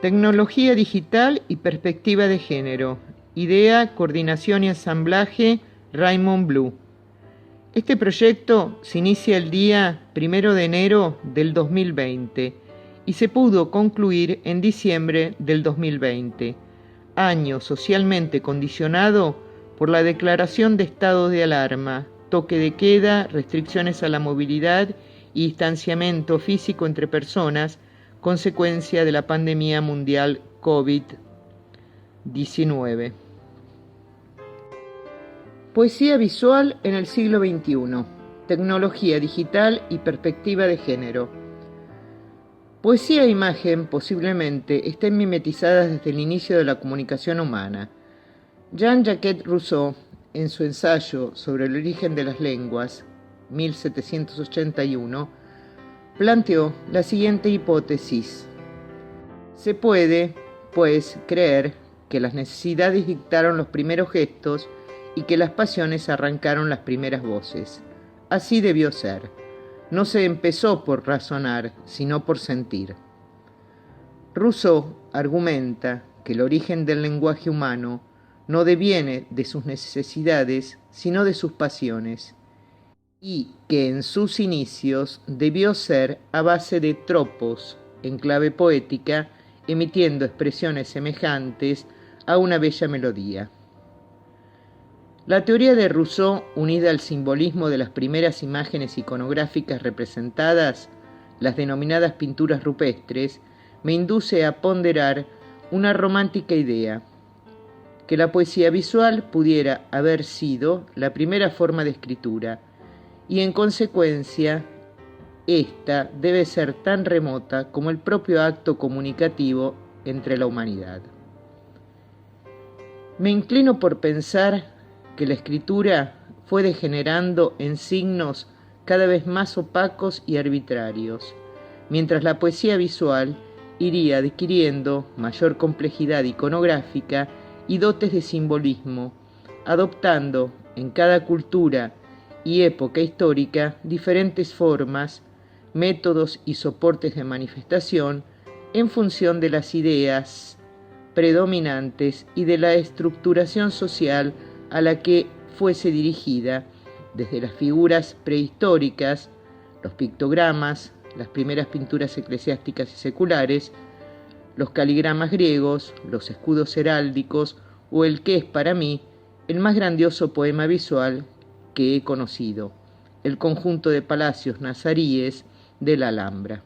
Tecnología digital y perspectiva de género. Idea, coordinación y ensamblaje, Raymond Blue. Este proyecto se inicia el día 1 de enero del 2020 y se pudo concluir en diciembre del 2020, año socialmente condicionado por la declaración de estado de alarma, toque de queda, restricciones a la movilidad y distanciamiento físico entre personas, consecuencia de la pandemia mundial COVID-19. Poesía visual en el siglo XXI. Tecnología digital y perspectiva de género. Poesía e imagen posiblemente estén mimetizadas desde el inicio de la comunicación humana. Jean-Jacques Rousseau, en su ensayo sobre el origen de las lenguas, 1781, planteó la siguiente hipótesis. Se puede, pues, creer que las necesidades dictaron los primeros gestos y que las pasiones arrancaron las primeras voces. Así debió ser. No se empezó por razonar, sino por sentir. Rousseau argumenta que el origen del lenguaje humano no deviene de sus necesidades, sino de sus pasiones, y que en sus inicios debió ser a base de tropos, en clave poética, emitiendo expresiones semejantes a una bella melodía. La teoría de Rousseau, unida al simbolismo de las primeras imágenes iconográficas representadas, las denominadas pinturas rupestres, me induce a ponderar una romántica idea, que la poesía visual pudiera haber sido la primera forma de escritura, y en consecuencia, esta debe ser tan remota como el propio acto comunicativo entre la humanidad. Me inclino por pensar que la escritura fue degenerando en signos cada vez más opacos y arbitrarios, mientras la poesía visual iría adquiriendo mayor complejidad iconográfica y dotes de simbolismo, adoptando en cada cultura y época histórica diferentes formas, métodos y soportes de manifestación en función de las ideas predominantes y de la estructuración social a la que fuese dirigida, desde las figuras prehistóricas, los pictogramas, las primeras pinturas eclesiásticas y seculares, los caligramas griegos, los escudos heráldicos o el que es para mí el más grandioso poema visual que he conocido, el conjunto de palacios nazaríes de la Alhambra.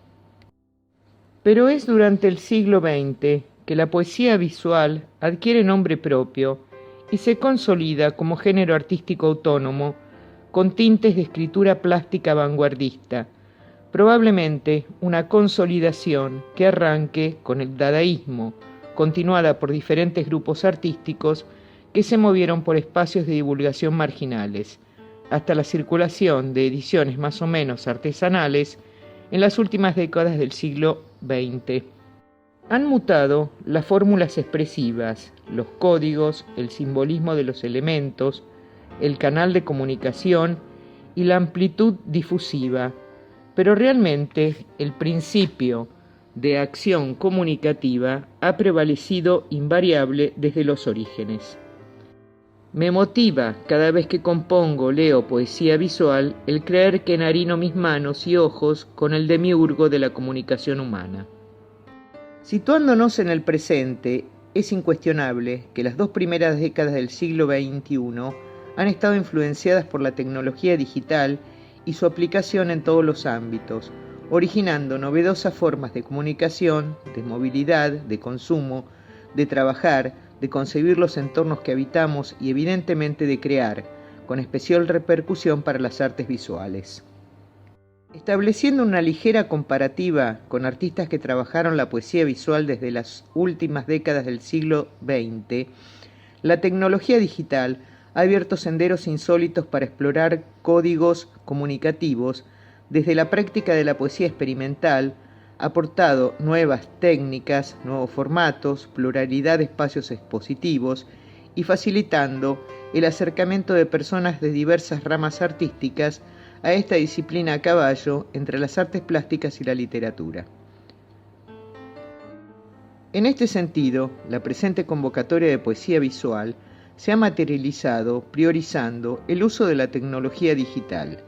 Pero es durante el siglo XX que la poesía visual adquiere nombre propio y se consolida como género artístico autónomo con tintes de escritura plástica vanguardista, probablemente una consolidación que arranque con el dadaísmo, continuada por diferentes grupos artísticos que se movieron por espacios de divulgación marginales, hasta la circulación de ediciones más o menos artesanales en las últimas décadas del siglo XX. Han mutado las fórmulas expresivas, los códigos, el simbolismo de los elementos, el canal de comunicación y la amplitud difusiva, pero realmente el principio de acción comunicativa ha prevalecido invariable desde los orígenes. Me motiva cada vez que compongo, leo poesía visual, el creer que enharino mis manos y ojos con el demiurgo de la comunicación humana. Situándonos en el presente, es incuestionable que las dos primeras décadas del siglo XXI han estado influenciadas por la tecnología digital y su aplicación en todos los ámbitos, originando novedosas formas de comunicación, de movilidad, de consumo, de trabajar, de concebir los entornos que habitamos y evidentemente de crear, con especial repercusión para las artes visuales. Estableciendo una ligera comparativa con artistas que trabajaron la poesía visual desde las últimas décadas del siglo XX, la tecnología digital ha abierto senderos insólitos para explorar códigos comunicativos desde la práctica de la poesía experimental, ha aportado nuevas técnicas, nuevos formatos, pluralidad de espacios expositivos y facilitando el acercamiento de personas de diversas ramas artísticas a esta disciplina a caballo entre las artes plásticas y la literatura. En este sentido, la presente convocatoria de poesía visual se ha materializado priorizando el uso de la tecnología digital.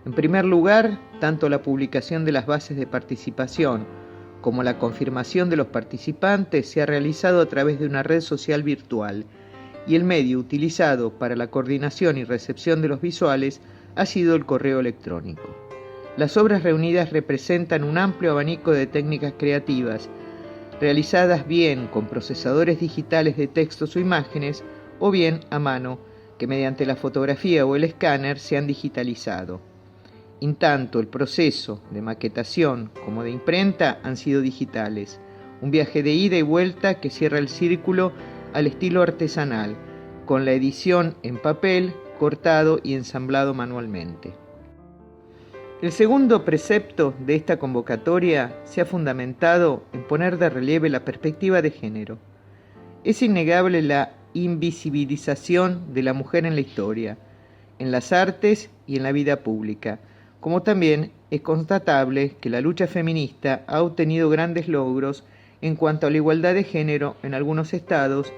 En primer lugar, tanto la publicación de las bases de participación como la confirmación de los participantes se ha realizado a través de una red social virtual, y el medio utilizado para la coordinación y recepción de los visuales ha sido el correo electrónico. Las obras reunidas representan un amplio abanico de técnicas creativas, realizadas bien con procesadores digitales de textos o imágenes, o bien a mano, que mediante la fotografía o el escáner se han digitalizado. En tanto, el proceso de maquetación como de imprenta han sido digitales, un viaje de ida y vuelta que cierra el círculo al estilo artesanal, con la edición en papel, cortado y ensamblado manualmente. El segundo precepto de esta convocatoria se ha fundamentado en poner de relieve la perspectiva de género. Es innegable la invisibilización de la mujer en la historia, en las artes y en la vida pública, como también es constatable que la lucha feminista ha obtenido grandes logros en cuanto a la igualdad de género en algunos estados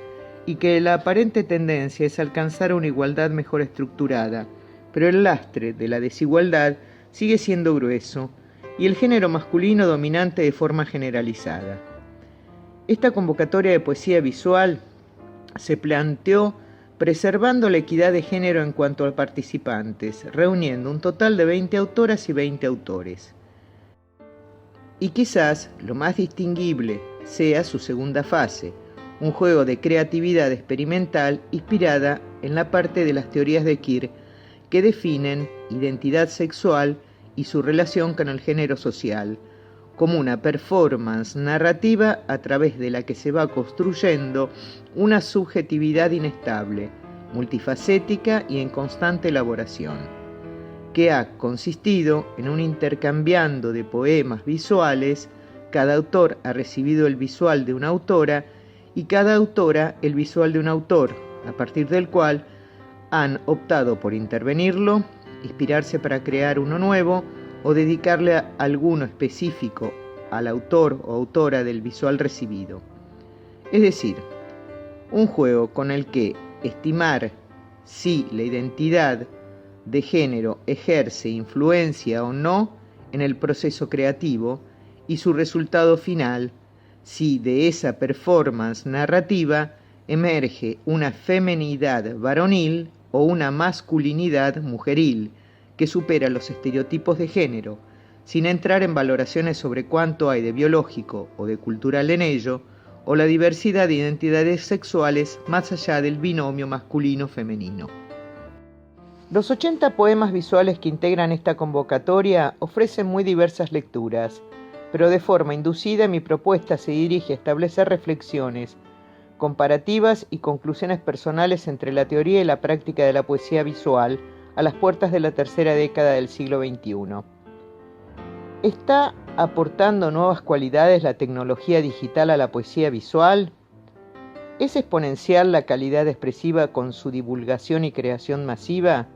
y que la aparente tendencia es alcanzar una igualdad mejor estructurada, pero el lastre de la desigualdad sigue siendo grueso y el género masculino dominante de forma generalizada. Esta convocatoria de poesía visual se planteó preservando la equidad de género en cuanto a participantes, reuniendo un total de 20 autoras y 20 autores. Y quizás lo más distinguible sea su segunda fase, un juego de creatividad experimental inspirada en la parte de las teorías de Queer que definen identidad sexual y su relación con el género social, como una performance narrativa a través de la que se va construyendo una subjetividad inestable, multifacética y en constante elaboración, que ha consistido en un intercambiando de poemas visuales. Cada autor ha recibido el visual de una autora y cada autora el visual de un autor, a partir del cual han optado por intervenirlo, inspirarse para crear uno nuevo o dedicarle a alguno específico al autor o autora del visual recibido. Es decir, un juego con el que estimar si la identidad de género ejerce influencia o no en el proceso creativo y su resultado final, si de esa performance narrativa emerge una feminidad varonil o una masculinidad mujeril que supera los estereotipos de género, sin entrar en valoraciones sobre cuánto hay de biológico o de cultural en ello, o la diversidad de identidades sexuales más allá del binomio masculino-femenino. Los 80 poemas visuales que integran esta convocatoria ofrecen muy diversas lecturas, pero de forma inducida mi propuesta se dirige a establecer reflexiones comparativas y conclusiones personales entre la teoría y la práctica de la poesía visual a las puertas de la tercera década del siglo XXI. ¿Está aportando nuevas cualidades la tecnología digital a la poesía visual? ¿Es exponencial la calidad expresiva con su divulgación y creación masiva?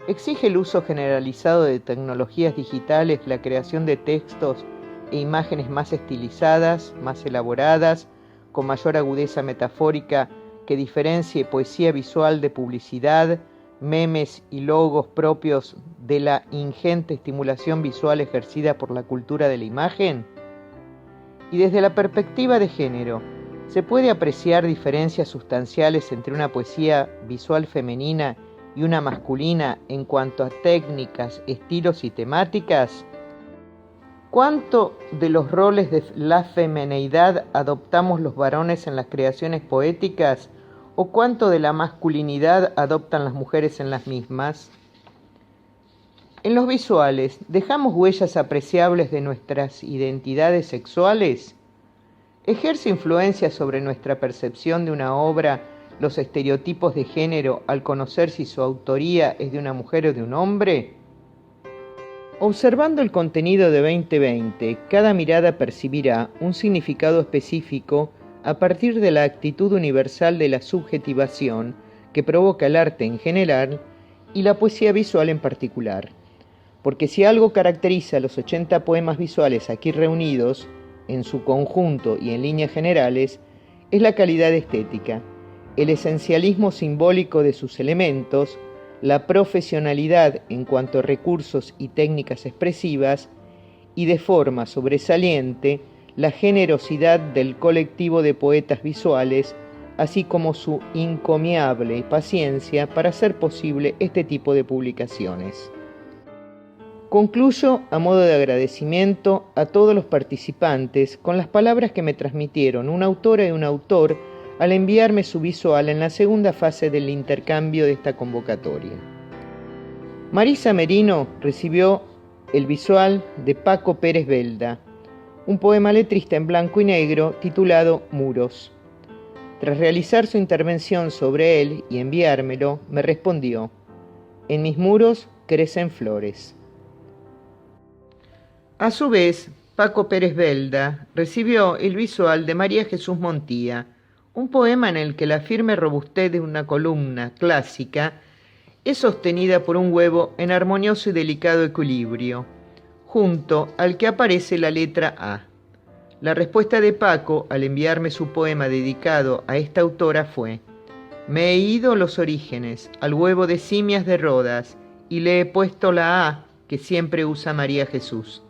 ¿Exige el uso generalizado de tecnologías digitales la creación de textos e imágenes más estilizadas, más elaboradas, con mayor agudeza metafórica que diferencie poesía visual de publicidad, memes y logos propios de la ingente estimulación visual ejercida por la cultura de la imagen? Y desde la perspectiva de género, ¿se puede apreciar diferencias sustanciales entre una poesía visual femenina y una masculina en cuanto a técnicas, estilos y temáticas? ¿Cuánto de los roles de la femineidad adoptamos los varones en las creaciones poéticas o cuánto de la masculinidad adoptan las mujeres en las mismas? En los visuales, ¿dejamos huellas apreciables de nuestras identidades sexuales? ¿Ejerce influencia sobre nuestra percepción de una obra los estereotipos de género al conocer si su autoría es de una mujer o de un hombre? Observando el contenido de 2020, cada mirada percibirá un significado específico a partir de la actitud universal de la subjetivación que provoca el arte en general y la poesía visual en particular. Porque si algo caracteriza a los 80 poemas visuales aquí reunidos, en su conjunto y en líneas generales, es la calidad estética, el esencialismo simbólico de sus elementos, la profesionalidad en cuanto a recursos y técnicas expresivas, y de forma sobresaliente, la generosidad del colectivo de poetas visuales, así como su encomiable paciencia para hacer posible este tipo de publicaciones. Concluyo a modo de agradecimiento a todos los participantes con las palabras que me transmitieron una autora y un autor al enviarme su visual en la segunda fase del intercambio de esta convocatoria. Marisa Merino recibió el visual de Paco Pérez Belda, un poema letrista en blanco y negro titulado Muros. Tras realizar su intervención sobre él y enviármelo, me respondió: en mis muros crecen flores. A su vez, Paco Pérez Belda recibió el visual de María Jesús Montía, un poema en el que la firme robustez de una columna clásica es sostenida por un huevo en armonioso y delicado equilibrio, junto al que aparece la letra A. La respuesta de Paco al enviarme su poema dedicado a esta autora fue: me he ido a los orígenes, al huevo de simias de Rodas, y le he puesto la A que siempre usa María Jesús.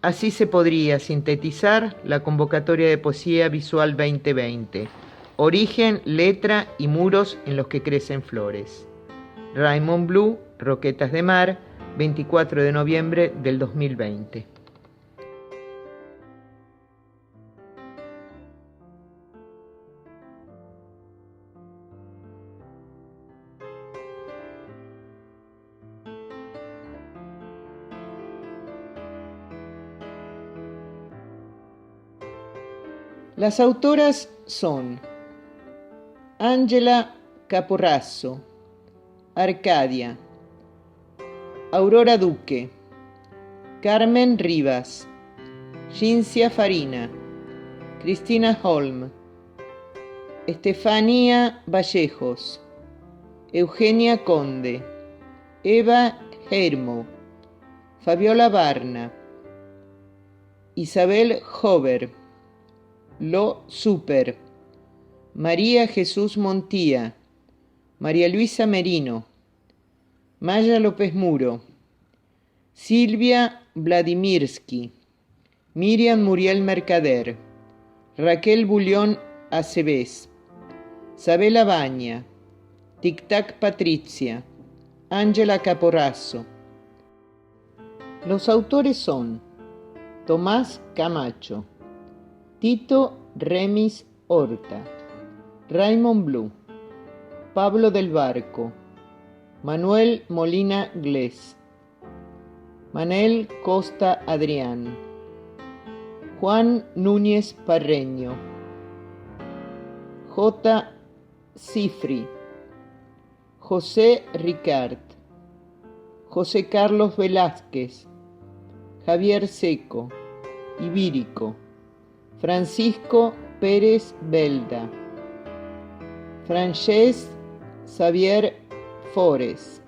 Así se podría sintetizar la convocatoria de poesía visual 2020. Origen, letra y muros en los que crecen flores. Raymond Blue, Roquetas de Mar, 24 de noviembre del 2020. Las autoras son Ángela Caporrazzo, Arcadia, Aurora Duque, Carmen Rivas, Cincia Farina, Cristina Holm, Estefanía Vallejos, Eugenia Conde, Eva Hermo, Fabiola Barna, Isabel Hover, Lo Super, María Jesús Montía, María Luisa Merino, Maya López Muro, Silvia Vladimirsky, Miriam Muriel Mercader, Raquel Bullón Aceves, Sabela Baña, Tic Tac Patricia, Ángela Caporrazzo. Los autores son Tomás Camacho, Tito Remis Horta, Raymond Blue, Pablo del Barco, Manuel Molina Glés, Manel Costa Adrián, Juan Núñez Parreño, J. Cifri, José Ricard, José Carlos Velázquez, Javier Seco, Ibírico, Francisco Pérez Belda, Francesc Xavier Fores,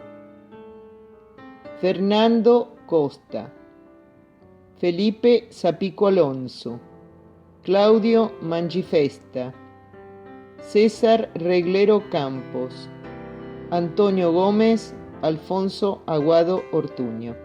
Fernando Costa, Felipe Zapico Alonso, Claudio Mangifesta, César Reglero Campos, Antonio Gómez, Alfonso Aguado Ortuño.